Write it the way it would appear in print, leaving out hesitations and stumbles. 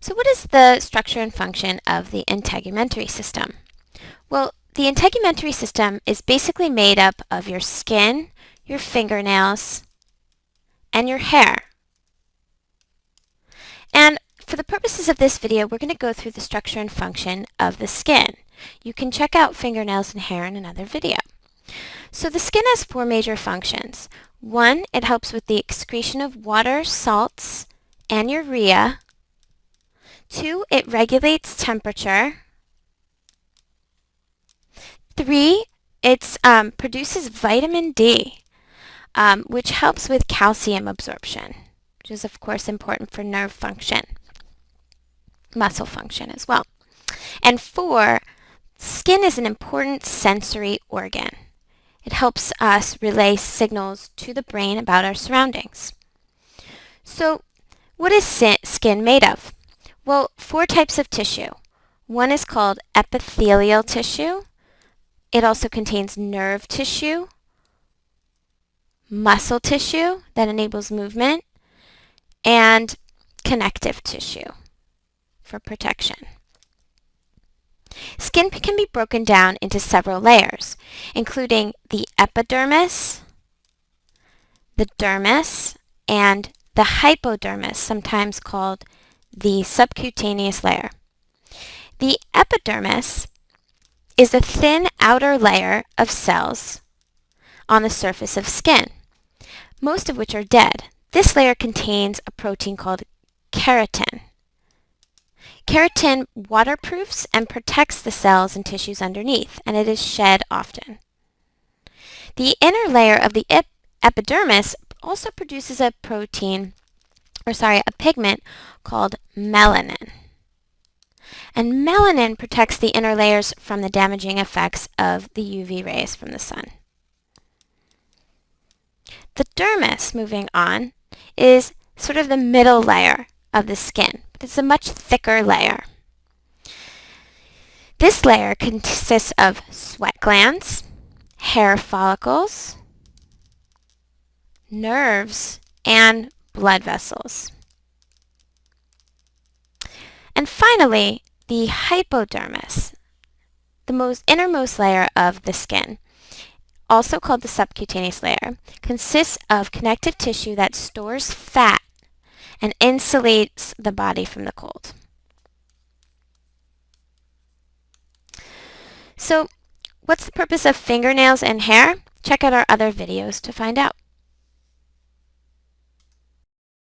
So what is the structure and function of the integumentary system? Well, the integumentary system is basically made up of your skin, your fingernails, and your hair. And for the purposes of this video, we're going to go through the structure and function of the skin. You can check out fingernails and hair in another video. So the skin has four major functions. One, it helps with the excretion of water, salts, and urea. Two, it regulates temperature. Three, it produces vitamin D, which helps with calcium absorption, which is of course important for nerve function, muscle function as well. And four, skin is an important sensory organ. It helps us relay signals to the brain about our surroundings. So what is skin made of? Well, four types of tissue. One is called epithelial tissue. It also contains nerve tissue, muscle tissue that enables movement, and connective tissue for protection. Skin can be broken down into several layers, including the epidermis, the dermis, and the hypodermis, sometimes called the subcutaneous layer. The epidermis is a thin outer layer of cells on the surface of skin, most of which are dead. This layer contains a protein called keratin. Keratin waterproofs and protects the cells and tissues underneath, and it is shed often. The inner layer of the epidermis also produces a pigment called melanin. And melanin protects the inner layers from the damaging effects of the UV rays from the sun. The dermis, moving on, is sort of the middle layer of the skin. It's a much thicker layer. This layer consists of sweat glands, hair follicles, nerves, and blood vessels. And finally, the hypodermis, the innermost layer of the skin, also called the subcutaneous layer, consists of connective tissue that stores fat and insulates the body from the cold. So, what's the purpose of fingernails and hair? Check out our other videos to find out.